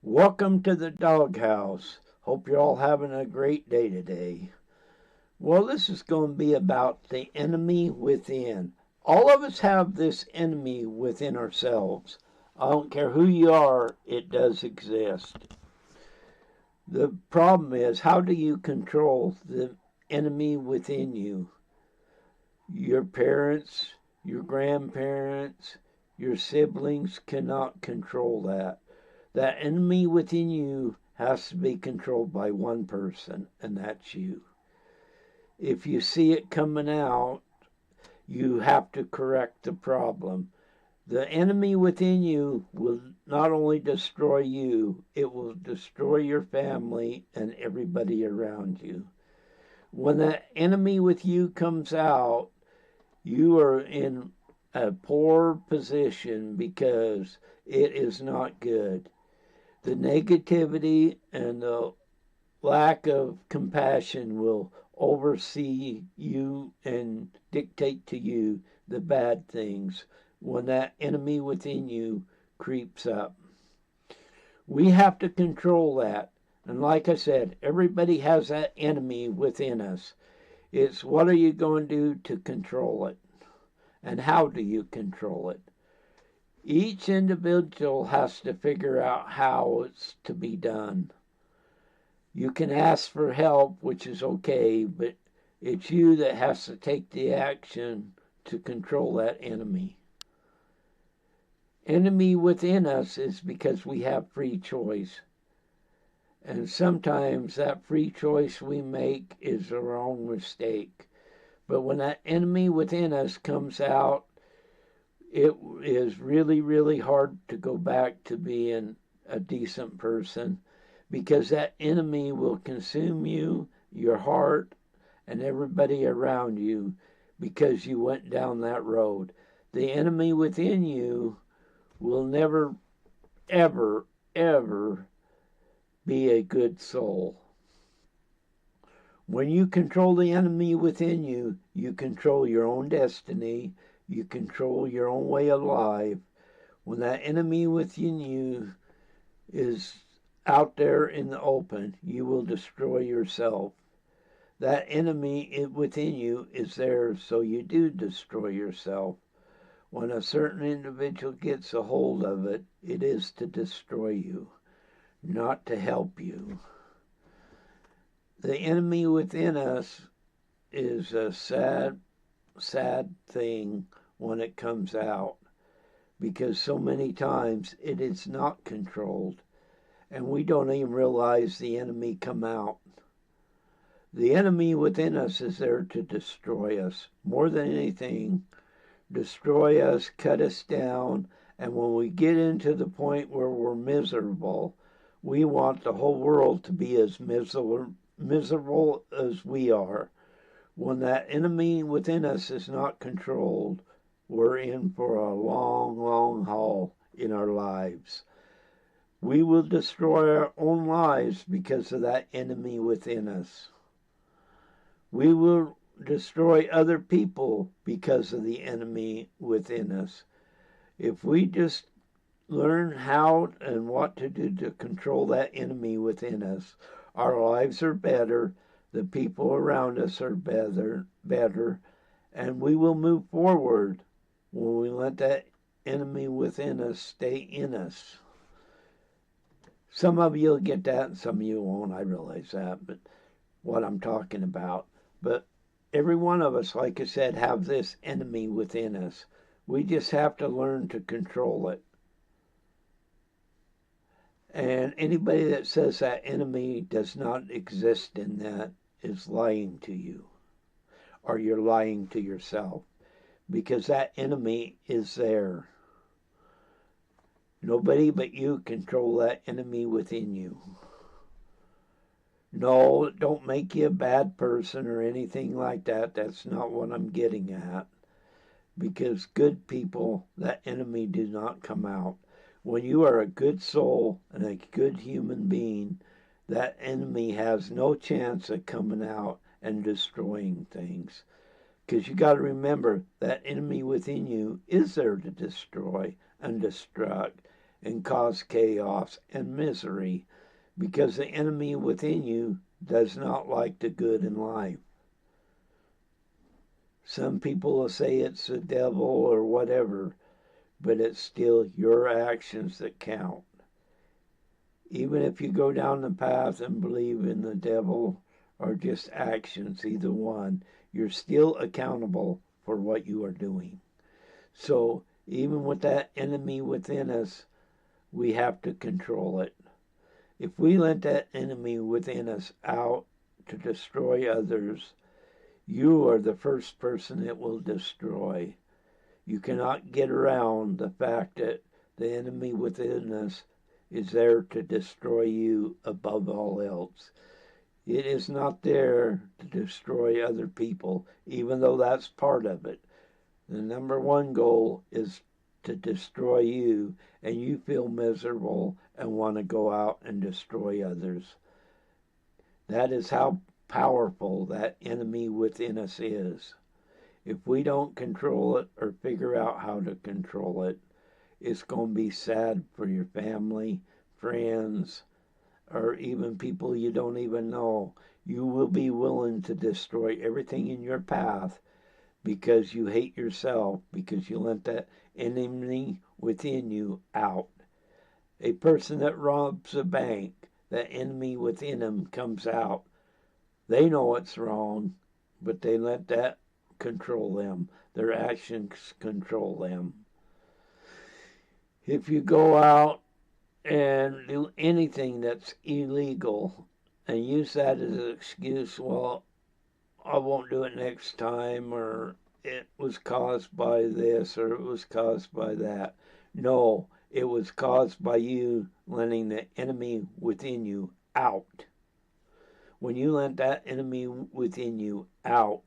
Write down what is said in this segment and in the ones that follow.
Welcome to the doghouse. Hope you're all having a great day today. Well, this is going to be about the enemy within. All of us have this enemy within ourselves. I don't care who you are, it does exist. The problem is, how do you control the enemy within you? Your parents, your grandparents, your siblings cannot control that. That enemy within you has to be controlled by one person, and that's you. If you see it coming out, you have to correct the problem. The enemy within you will not only destroy you, it will destroy your family and everybody around you. When that enemy with you comes out, you are in a poor position because it is not good. The negativity and the lack of compassion will oversee you and dictate to you the bad things when that enemy within you creeps up. We have to control that. And like I said, everybody has that enemy within us. It's what are you going to do to control it? And how do you control it? Each individual has to figure out how it's to be done. You can ask for help, which is okay, but it's you that has to take the action to control that enemy. Enemy within us is because we have free choice. And sometimes that free choice we make is the wrong mistake. But when that enemy within us comes out, it is really, really hard to go back to being a decent person because that enemy will consume you, your heart, and everybody around you because you went down that road. The enemy within you will never, ever, ever be a good soul. When you control the enemy within you, you control your own destiny. You control your own way of life. When that enemy within you is out there in the open, you will destroy yourself. That enemy within you is there so you do destroy yourself. When a certain individual gets a hold of it, it is to destroy you, not to help you. The enemy within us is a sad thing when it comes out because so many times it is not controlled and we don't even realize the enemy come out. The enemy within us is there to destroy us more than anything, destroy us, cut us down, and when we get into the point where we're miserable, we want the whole world to be as miserable as we are. When that enemy within us is not controlled, we're in for a long, long haul in our lives. We will destroy our own lives because of that enemy within us. We will destroy other people because of the enemy within us. If we just learn how and what to do to control that enemy within us, our lives are better, the people around us are better, and we will move forward when we let that enemy within us stay in us. Some of you will get that and some of you won't, I realize that, but what I'm talking about. But every one of us, like I said, have this enemy within us. We just have to learn to control it. And anybody that says that enemy does not exist in that is lying to you, or you're lying to yourself, because that enemy is there. Nobody but you control that enemy within you. No, don't make you a bad person or anything like that. That's not what I'm getting at. Because good people, that enemy do not come out. When you are a good soul and a good human being, that enemy has no chance of coming out and destroying things. Because you got to remember, that enemy within you is there to destroy and destruct. and cause chaos and misery, because the enemy within you does not like the good in life. Some people will say it's the devil or whatever, but it's still your actions that count. Even if you go down the path and believe in the devil or just actions, either one, you're still accountable for what you are doing. So even with that enemy within us, we have to control it. If we let that enemy within us out to destroy others, you are the first person it will destroy. You cannot get around the fact that the enemy within us is there to destroy you above all else. It is not there to destroy other people, even though that's part of it. The number one goal is to destroy you, and you feel miserable and want to go out and destroy others. That is how powerful that enemy within us is. If we don't control it or figure out how to control it, it's going to be sad for your family, friends, or even people you don't even know. You will be willing to destroy everything in your path because you hate yourself, because you let that enemy within you out. A person that robs a bank, that enemy within them comes out. They know it's wrong, but they let that control them. Their actions control them. If you go out and do anything that's illegal and use that as an excuse, well, I won't do it next time, or it was caused by this, or it was caused by that. No, it was caused by you letting the enemy within you out. When you let that enemy within you out,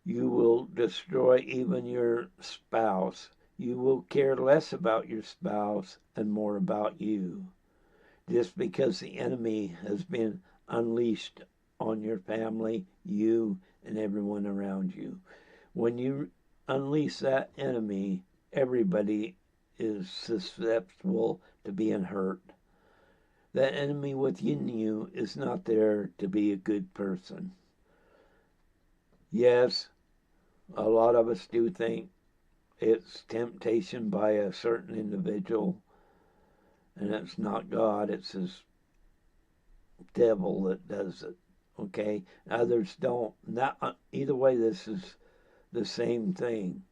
you will destroy even your spouse. You will care less about your spouse and more about you, just because the enemy has been unleashed on your family, you, and everyone around you. When you unleash that enemy, everybody is susceptible to being hurt. That enemy within you is not there to be a good person. Yes, a lot of us do think it's temptation by a certain individual, and it's not God, it's his devil that does it. Okay? Others don't. Either way, this is the same thing.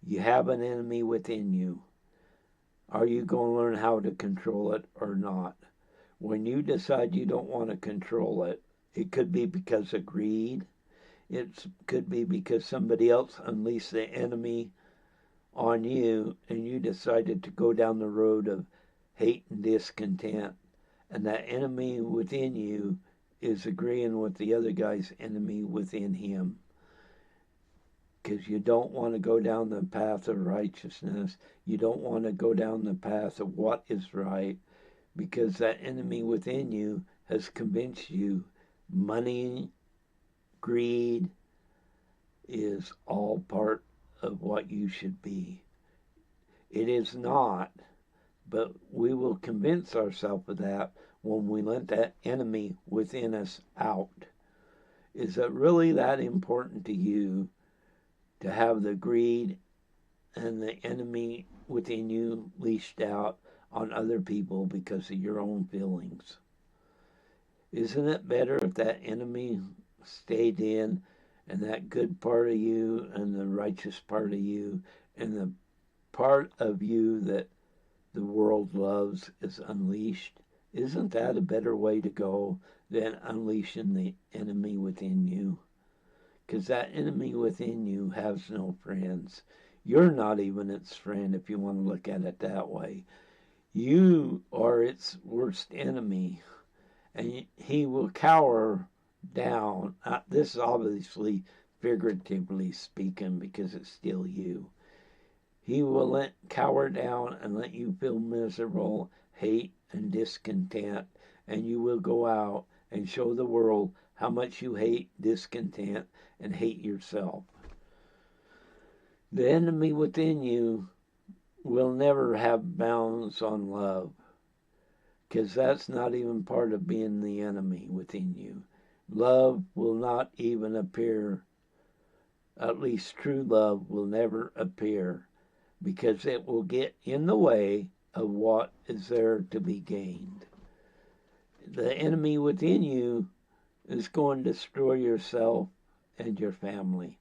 You have an enemy within you. Are you going to learn how to control it or not? When you decide you don't want to control it, it could be because of greed. It could be because somebody else unleashed the enemy on you and you decided to go down the road of hate and discontent. And that enemy within you is agreeing with the other guy's enemy within him. Because you don't want to go down the path of righteousness. You don't want to go down the path of what is right. Because that enemy within you has convinced you money, greed is all part of what you should be. It is not, but we will convince ourselves of that when we let that enemy within us out. Is it really that important to you to have the greed and the enemy within you leashed out on other people because of your own feelings? Isn't it better if that enemy stayed in and that good part of you and the righteous part of you and the part of you that the world loves is unleashed? Isn't that a better way to go than unleashing the enemy within you? Because that enemy within you has no friends. You're not even its friend if you want to look at it that way. You are its worst enemy, and he will cower down. This is obviously figuratively speaking because it's still you. He will cower down and let you feel miserable, hate, and discontent, and you will go out and show the world how much you hate, discontent, and hate yourself. The enemy within you will never have bounds on love, because that's not even part of being the enemy within you. Love will not even appear, at least true love will never appear, because it will get in the way of what is there to be gained. The enemy within you is going to destroy yourself and your family.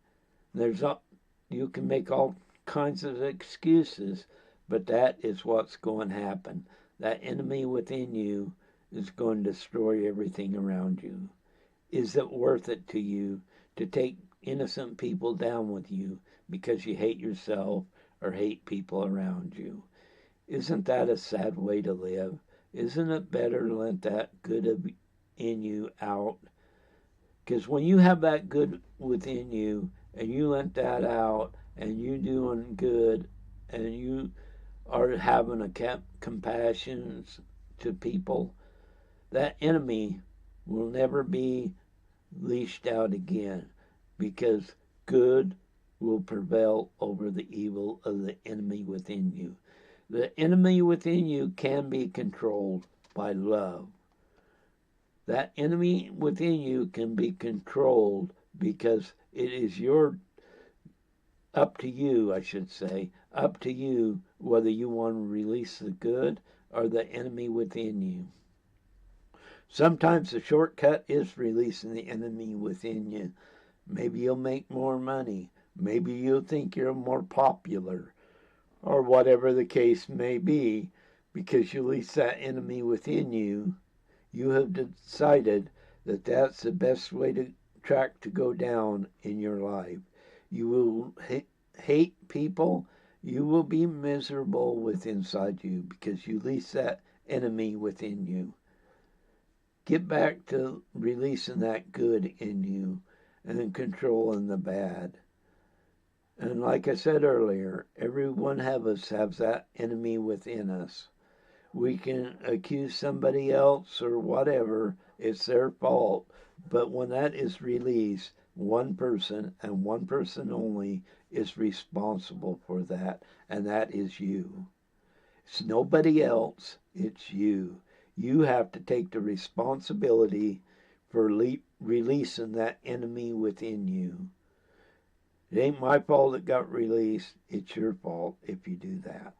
You can make all kinds of excuses, but that is what's going to happen. That enemy within you is going to destroy everything around you. Is it worth it to you to take innocent people down with you because you hate yourself or hate people around you? Isn't that a sad way to live? Isn't it better to let that good in you out? Because when you have that good within you and you let that out and you doing good and you are having a compassion to people, that enemy will never be leashed out again, because good will prevail over the evil of the enemy within you. The enemy within you can be controlled by love. That enemy within you can be controlled because it is up to you, I should say, up to you whether you want to release the good or the enemy within you. Sometimes the shortcut is releasing the enemy within you. Maybe you'll make more money. Maybe you'll think you're more popular, or whatever the case may be, because you release that enemy within you. You have decided that that's the best track to go down in your life. You will hate people. You will be miserable within inside you because you release that enemy within you. Get back to releasing that good in you and then controlling the bad. And like I said earlier, every one of us has that enemy within us. We can accuse somebody else or whatever, it's their fault. But when that is released, one person and one person only is responsible for that, and that is you. It's nobody else, it's you. You have to take the responsibility for releasing that enemy within you. It ain't my fault it got released. It's your fault if you do that.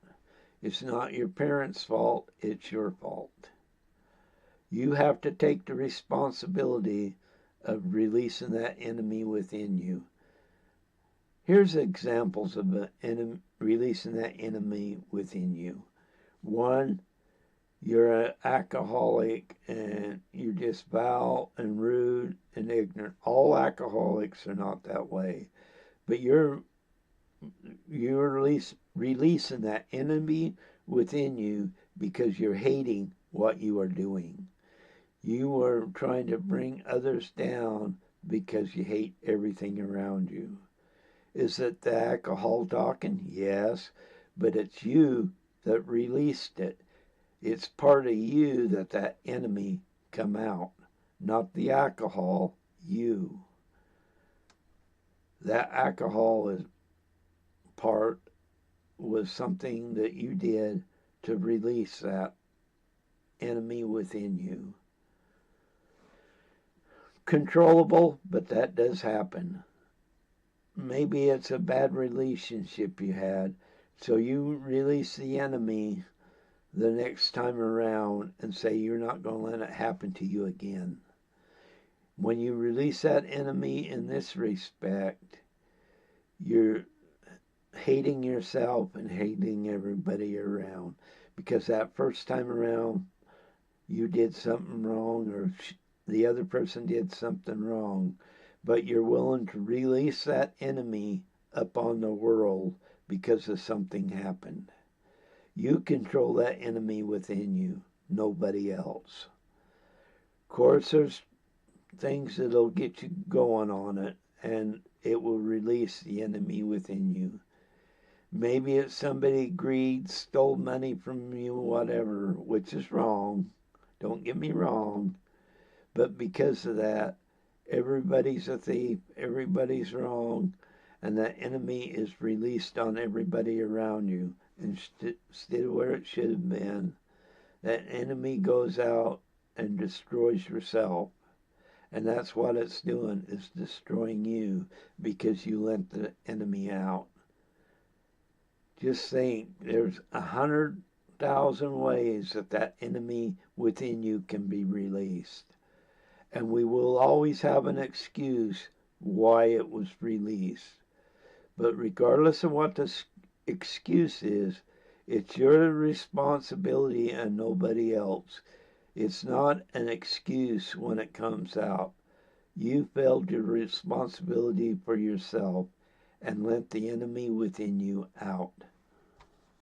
It's not your parents' fault. It's your fault. You have to take the responsibility of releasing that enemy within you. Here's examples of releasing that enemy within you. One, you're an alcoholic and you're just foul and rude and ignorant. All alcoholics are not that way. But you're releasing that enemy within you because you're hating what you are doing. You are trying to bring others down because you hate everything around you. Is it the alcohol talking? Yes, but it's you that released it. It's part of you that enemy come out, not the alcohol, you. That alcohol part was something that you did to release that enemy within you. Controllable, but that does happen. Maybe it's a bad relationship you had, so you release the enemy the next time around and say you're not going to let it happen to you again. When you release that enemy in this respect, you're hating yourself and hating everybody around, because that first time around you did something wrong or the other person did something wrong, but you're willing to release that enemy upon the world because of something happened. You control that enemy within you, nobody else. Of course, there's things that'll get you going on it, and it will release the enemy within you. Maybe it's somebody greed, stole money from you, whatever, which is wrong. Don't get me wrong. But because of that, everybody's a thief, everybody's wrong, and that enemy is released on everybody around you. instead of where it should have been. That enemy goes out and destroys yourself. And that's what it's doing, is destroying you because you let the enemy out. Just think, there's 100,000 ways that enemy within you can be released. And we will always have an excuse why it was released. But regardless of what the excuse is, it's your responsibility and nobody else. It's not an excuse when it comes out. You failed your responsibility for yourself and let the enemy within you out.